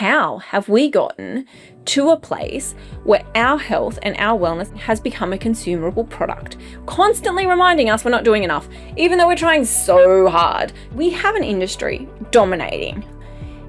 how have we gotten to a place where our health and our wellness has become a consumable product, constantly reminding us we're not doing enough, even though we're trying so hard? We have an industry dominating.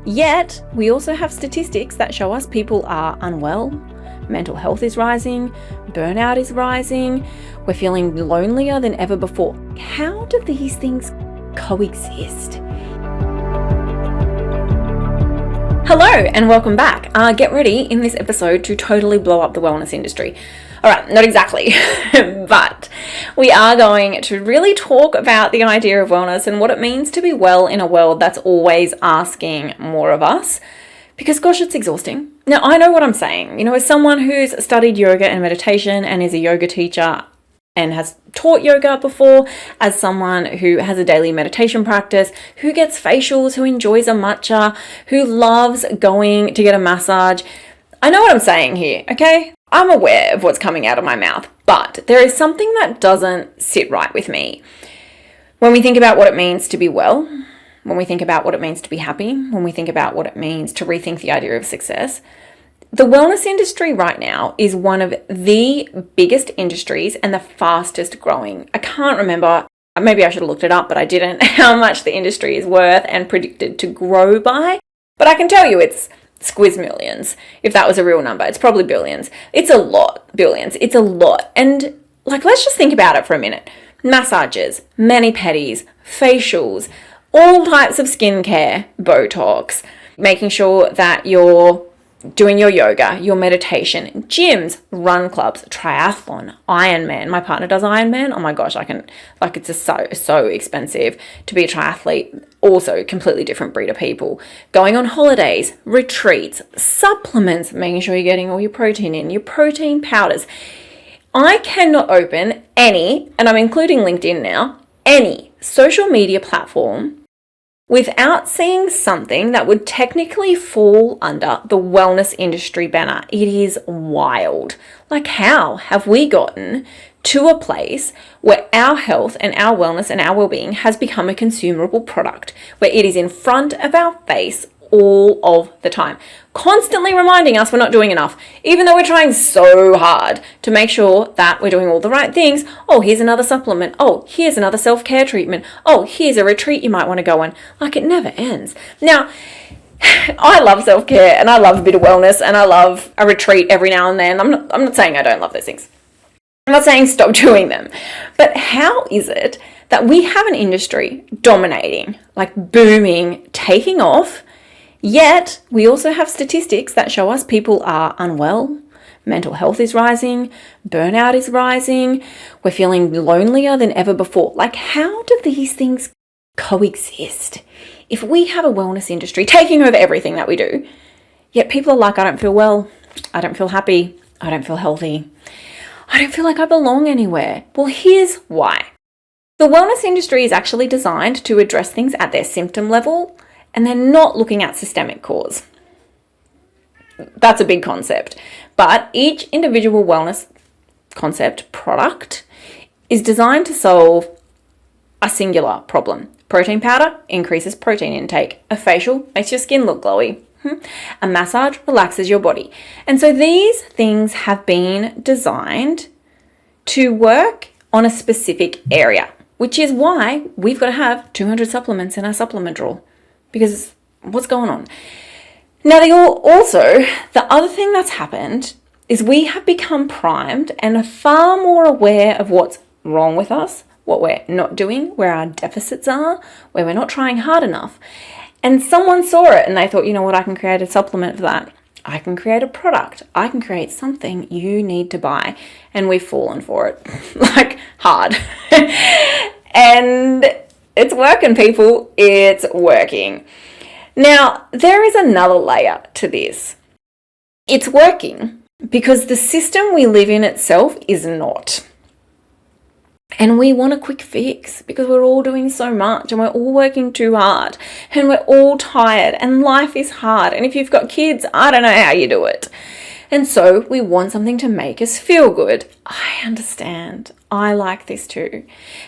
Yet, we also have statistics that show us people are unwell, mental health is rising, burnout is rising, we're feeling lonelier than ever before. How do these things coexist? Hello and welcome back. Get ready in this episode to totally blow up the wellness industry. Alright, not exactly, but we are going to really talk about the idea of wellness and what it means to be well in a world that's always asking more of us. Because gosh, it's exhausting. Now, I know what I'm saying. You know, as someone who's studied yoga and meditation and is a yoga teacher and has taught yoga before, as someone who has a daily meditation practice, who gets facials, who enjoys a matcha, who loves going to get a massage, I know what I'm saying here, okay? I'm aware of what's coming out of my mouth, but there is something that doesn't sit right with me. When we think about what it means to be well, when we think about what it means to be happy, when we think about what it means to rethink the idea of success, the wellness industry right now is one of the biggest industries and the fastest growing. I can't remember, maybe I should have looked it up, but I didn't, how much the industry is worth and predicted to grow by. But I can tell you it's squiz millions. If that was a real number, it's probably billions. It's a lot, billions. It's a lot. And let's just think about it for a minute. Massages, mani-pedis, facials, all types of skincare, Botox, making sure that you're doing your yoga, your meditation, gyms, run clubs, triathlon, Ironman. My partner does Ironman. Oh my gosh, it's just so expensive to be a triathlete. Also, completely different breed of people. Going on holidays, retreats, supplements, making sure you're getting all your protein in, your protein powders. I cannot open any, and I'm including LinkedIn now, any social media platform without seeing something that would technically fall under the wellness industry banner. It is wild. How have we gotten to a place where our health and our wellness and our well-being has become a consumable product, where it is in front of our face all of the time, constantly reminding us we're not doing enough, even though we're trying so hard to make sure that we're doing all the right things. Oh, here's another supplement. Oh, here's another self-care treatment. Oh, here's a retreat you might want to go on. It never ends. Now, I love self-care and I love a bit of wellness and I love a retreat every now and then. I'm not saying I don't love those things. I'm not saying stop doing them. But how is it that we have an industry dominating, booming, taking off, yet we also have statistics that show us people are unwell, mental health is rising, burnout is rising, we're feeling lonelier than ever before? How do these things coexist? If we have a wellness industry taking over everything that we do, yet people are I don't feel well, I don't feel happy, I don't feel healthy, I don't feel like I belong anywhere. Well, here's why. The wellness industry is actually designed to address things at their symptom level, and they're not looking at systemic cause. That's a big concept. But each individual wellness concept product is designed to solve a singular problem. Protein powder increases protein intake. A facial makes your skin look glowy. A massage relaxes your body. And so these things have been designed to work on a specific area, which is why we've got to have 200 supplements in our supplement drawer. Because what's going on? Now, the other thing that's happened is we have become primed and are far more aware of what's wrong with us, what we're not doing, where our deficits are, where we're not trying hard enough. And someone saw it and they thought, you know what, I can create a supplement for that. I can create a product. I can create something you need to buy. And we've fallen for it, hard. And it's working, people. It's working. Now, there is another layer to this. It's working because the system we live in itself is not. And we want a quick fix because we're all doing so much and we're all working too hard and we're all tired and life is hard. And if you've got kids, I don't know how you do it. And so we want something to make us feel good. I understand. I like this too.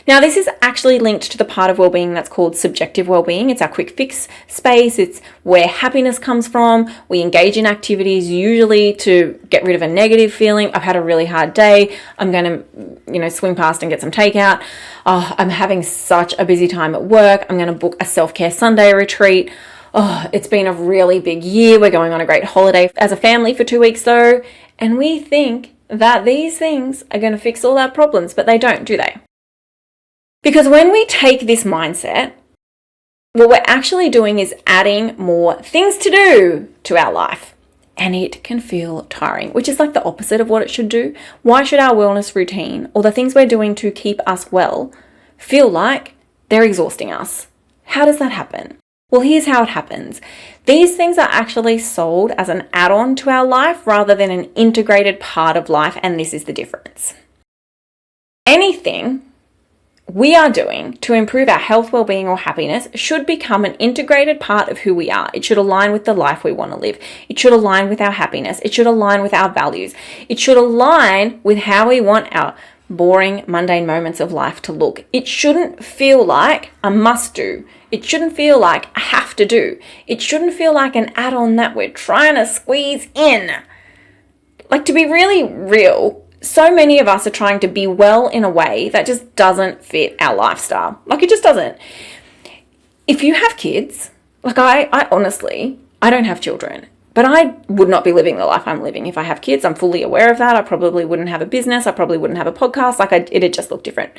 Now, this is actually linked to the part of wellbeing that's called subjective wellbeing. It's our quick fix space. It's where happiness comes from. We engage in activities usually to get rid of a negative feeling. I've had a really hard day. I'm going to, swing past and get some takeout. Oh, I'm having such a busy time at work. I'm going to book a self-care Sunday retreat. Oh, it's been a really big year. We're going on a great holiday as a family for 2 weeks though. And we think that these things are going to fix all our problems, but they don't, do they? Because when we take this mindset, what we're actually doing is adding more things to do to our life. And it can feel tiring, which is like the opposite of what it should do. Why should our wellness routine or the things we're doing to keep us well feel like they're exhausting us? How does that happen? Well, here's how it happens. These things are actually sold as an add-on to our life rather than an integrated part of life, and this is the difference. Anything we are doing to improve our health, well-being, or happiness should become an integrated part of who we are. It should align with the life we want to live. It should align with our happiness. It should align with our values. It should align with how we want our boring, mundane moments of life to look. It shouldn't feel like a must-do. It shouldn't feel like a have to do. It shouldn't feel like an add-on that we're trying to squeeze in. Like, to be really real, so many of us are trying to be well in a way that just doesn't fit our lifestyle. Like, it just doesn't. If you have kids, like I honestly, I don't have children, but I would not be living the life I'm living if I have kids. I'm fully aware of that. I probably wouldn't have a business. I probably wouldn't have a podcast. It'd just look different.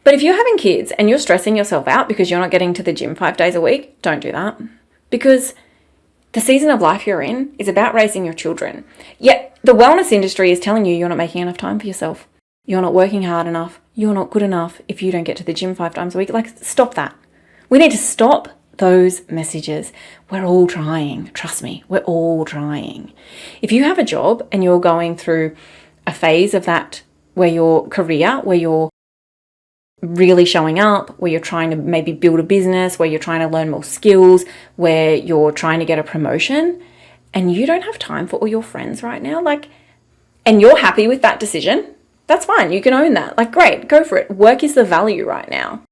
But if you're having kids and you're stressing yourself out because you're not getting to the gym 5 days a week, don't do that. Because the season of life you're in is about raising your children. Yet the wellness industry is telling you you're not making enough time for yourself. You're not working hard enough. You're not good enough if you don't get to the gym 5 times a week. Like, stop that. We need to stop those messages. We're all trying. Trust me, we're all trying. If you have a job and you're going through a phase of that where your career, where you're really showing up, where you're trying to maybe build a business, where you're trying to learn more skills, where you're trying to get a promotion, and you don't have time for all your friends right now, and you're happy with that decision, that's fine. You can own that. Great, go for it. Work is the value right now.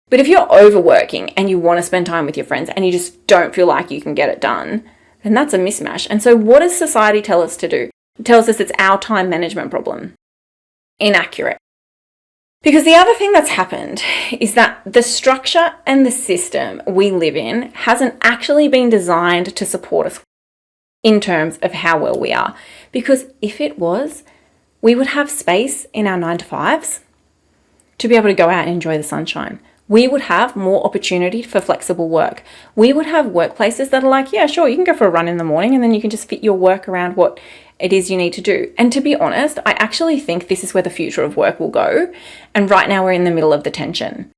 But if you're overworking and you want to spend time with your friends and you just don't feel like you can get it done, then that's a mismatch. And so what does society tell us to do? It tells us it's our time management problem. Inaccurate. Because the other thing that's happened is that the structure and the system we live in hasn't actually been designed to support us in terms of how well we are. Because if it was, we would have space in our 9-to-5s to be able to go out and enjoy the sunshine. We would have more opportunity for flexible work. We would have workplaces that are like, yeah, sure, you can go for a run in the morning and then you can just fit your work around what it is you need to do. And to be honest, I actually think this is where the future of work will go. And right now we're in the middle of the tension.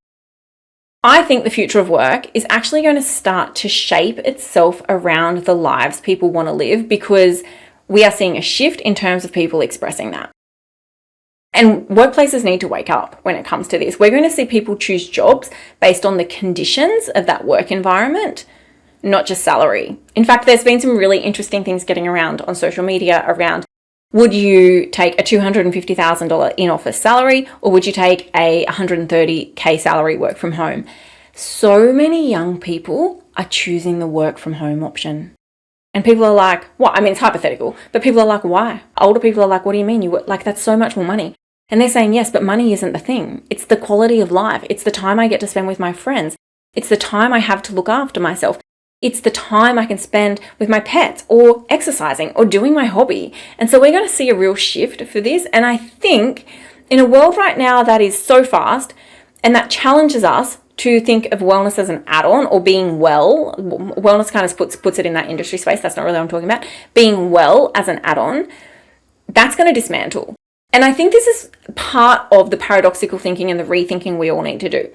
I think the future of work is actually going to start to shape itself around the lives people want to live, because we are seeing a shift in terms of people expressing that. And workplaces need to wake up when it comes to this. We're going to see people choose jobs based on the conditions of that work environment, not just salary. In fact, there's been some really interesting things getting around on social media around, would you take a $250,000 in-office salary, or would you take a $130K salary work from home? So many young people are choosing the work from home option. And people are like, what? I mean, it's hypothetical, but people are like, why? Older people are like, what do you mean? That's so much more money. And they're saying, yes, but money isn't the thing. It's the quality of life. It's the time I get to spend with my friends. It's the time I have to look after myself. It's the time I can spend with my pets or exercising or doing my hobby. And so we're going to see a real shift for this. And I think in a world right now that is so fast and that challenges us to think of wellness as an add-on or being well, wellness kind of puts it in that industry space. That's not really what I'm talking about. Being well as an add-on, that's going to dismantle. And I think this is part of the paradoxical thinking and the rethinking we all need to do.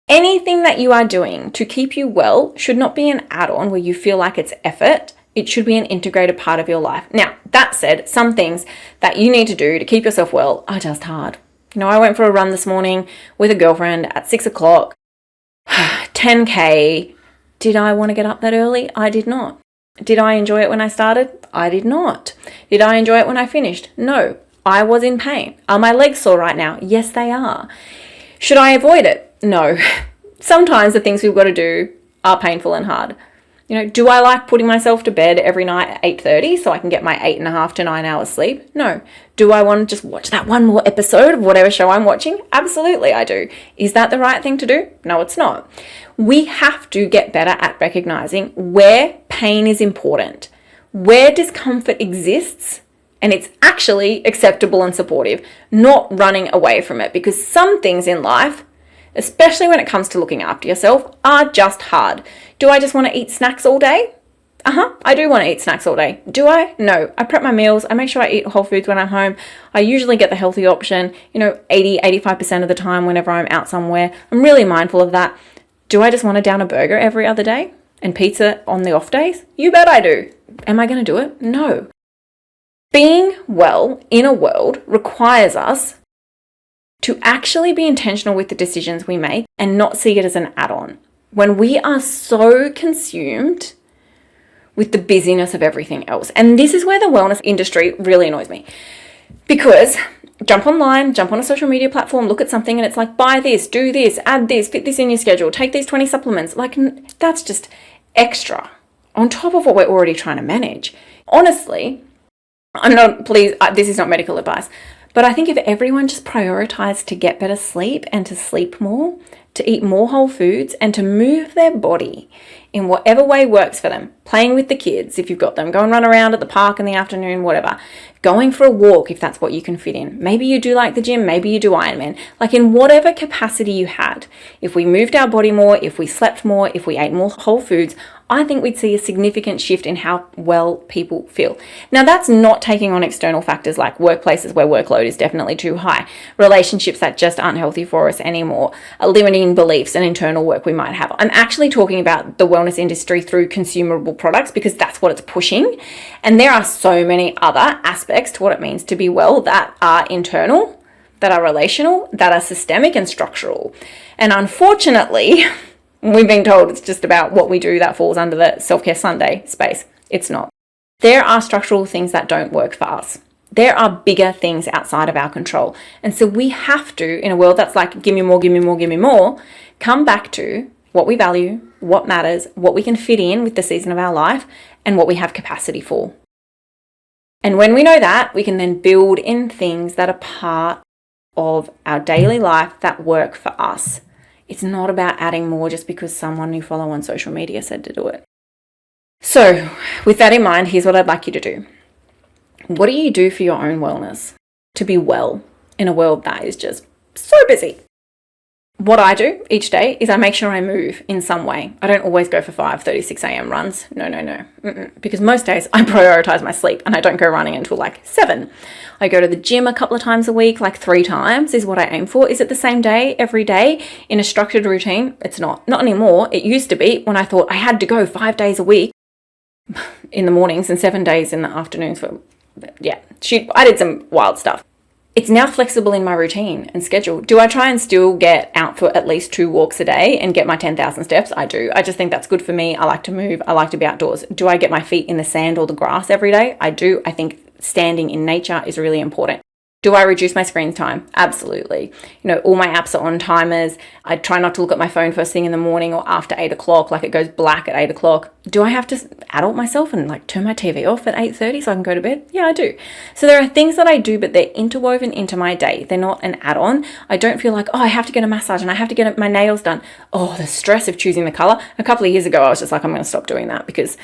Anything that you are doing to keep you well should not be an add-on where you feel like it's effort. It should be an integrated part of your life. Now, that said, some things that you need to do to keep yourself well are just hard. I went for a run this morning with a girlfriend at 6 o'clock, 10K. Did I want to get up that early? I did not. Did I enjoy it when I started? I did not. Did I enjoy it when I finished? No. I was in pain. Are my legs sore right now? Yes, they are. Should I avoid it? No. Sometimes the things we've got to do are painful and hard. Do I like putting myself to bed every night at 8:30 so I can get my 8.5 to 9 hours sleep? No. Do I want to just watch that one more episode of whatever show I'm watching? Absolutely I do. Is that the right thing to do? No, it's not. We have to get better at recognizing where pain is important, where discomfort exists, and it's actually acceptable and supportive, not running away from it, because some things in life, especially when it comes to looking after yourself, are just hard. Do I just want to eat snacks all day? I do want to eat snacks all day. Do I? No. I prep my meals. I make sure I eat whole foods when I'm home. I usually get the healthy option, 85% of the time whenever I'm out somewhere. I'm really mindful of that. Do I just want to down a burger every other day and pizza on the off days? You bet I do. Am I going to do it? No. Being well in a world requires us to actually be intentional with the decisions we make and not see it as an add-on. When we are so consumed with the busyness of everything else. And this is where the wellness industry really annoys me. Because jump online, jump on a social media platform, look at something and it's like, buy this, do this, add this, fit this in your schedule, take these 20 supplements. Like, that's just extra on top of what we're already trying to manage. Honestly, this is not medical advice, but I think if everyone just prioritized to get better sleep and to sleep more, to eat more whole foods and to move their body in whatever way works for them, playing with the kids if you've got them, go and run around at the park in the afternoon, whatever, going for a walk if that's what you can fit in. Maybe you do like the gym, maybe you do Ironman, like in whatever capacity you had. If we moved our body more, if we slept more, if we ate more whole foods, I think we'd see a significant shift in how well people feel. Now, that's not taking on external factors like workplaces where workload is definitely too high, relationships that just aren't healthy for us anymore, limiting beliefs and internal work we might have. I'm actually talking about the wellness industry through consumable products because that's what it's pushing. And there are so many other aspects to what it means to be well that are internal, that are relational, that are systemic and structural. And unfortunately, we've been told it's just about what we do that falls under the self-care Sunday space. It's not. There are structural things that don't work for us. There are bigger things outside of our control. And so we have to, in a world that's like, give me more, give me more, give me more, come back to what we value, what matters, what we can fit in with the season of our life, and what we have capacity for. And when we know that, we can then build in things that are part of our daily life that work for us. It's not about adding more just because someone you follow on social media said to do it. So with that in mind, here's what I'd like you to do. What do you do for your own wellness to be well in a world that is just so busy? What I do each day is I make sure I move in some way. I don't always go for 5:36 a.m. runs. No. Because most days I prioritize my sleep and I don't go running until like 7. I go to the gym a couple of times a week, like 3 times is what I aim for. Is it the same day every day in a structured routine? It's not. Not anymore. It used to be when I thought I had to go 5 days a week in the mornings and 7 days in the afternoons. I did some wild stuff. It's now flexible in my routine and schedule. Do I try and still get out for at least 2 walks a day and get my 10,000 steps? I do. I just think that's good for me. I like to move. I like to be outdoors. Do I get my feet in the sand or the grass every day? I do. I think standing in nature is really important. Do I reduce my screen time? Absolutely. All my apps are on timers. I try not to look at my phone first thing in the morning or after 8 o'clock, like it goes black at 8 o'clock. Do I have to adult myself and like turn my TV off at 8:30 so I can go to bed? Yeah, I do. So there are things that I do, but they're interwoven into my day. They're not an add-on. I don't feel like, I have to get a massage and I have to get my nails done. The stress of choosing the color. A couple of years ago, I was just like, I'm going to stop doing that because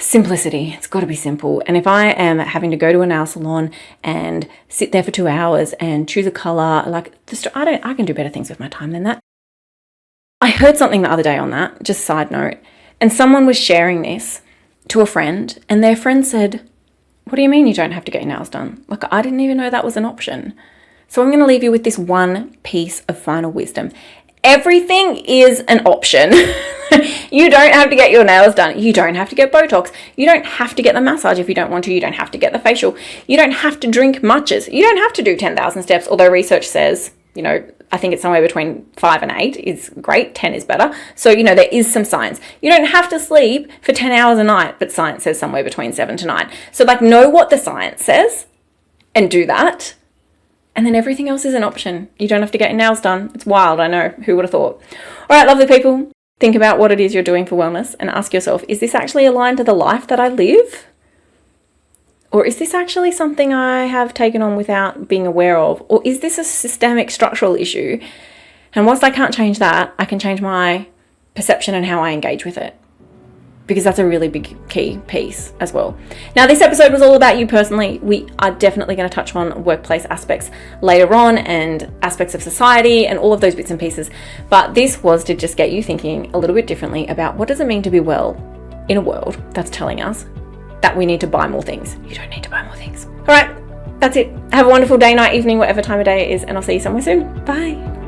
simplicity, it's got to be simple. And if I am having to go to a nail salon and sit there for 2 hours and choose a color, I can do better things with my time than that. I heard something the other day on that, just side note, and someone was sharing this to a friend and their friend said, what do you mean you don't have to get your nails done? Like, I didn't even know that was an option. So I'm going to leave you with this one piece of final wisdom. Everything is an option. You don't have to get your nails done. You don't have to get Botox. You don't have to get the massage if you don't want to. You don't have to get the facial. You don't have to drink matchas. You don't have to do 10,000 steps, although research says, I think it's somewhere between 5 and 8 is great. 10 is better. So, there is some science. You don't have to sleep for 10 hours a night, but science says somewhere between 7 to 9. So know what the science says and do that. And then everything else is an option. You don't have to get your nails done. It's wild, I know. Who would have thought? All right, lovely people. Think about what it is you're doing for wellness and ask yourself, is this actually aligned to the life that I live? Or is this actually something I have taken on without being aware of? Or is this a systemic structural issue? And whilst I can't change that, I can change my perception and how I engage with it. Because that's a really big key piece as well. Now, this episode was all about you personally. We are definitely going to touch on workplace aspects later on and aspects of society and all of those bits and pieces. But this was to just get you thinking a little bit differently about what does it mean to be well in a world that's telling us that we need to buy more things. You don't need to buy more things. All right, that's it. Have a wonderful day, night, evening, whatever time of day it is, and I'll see you somewhere soon. Bye.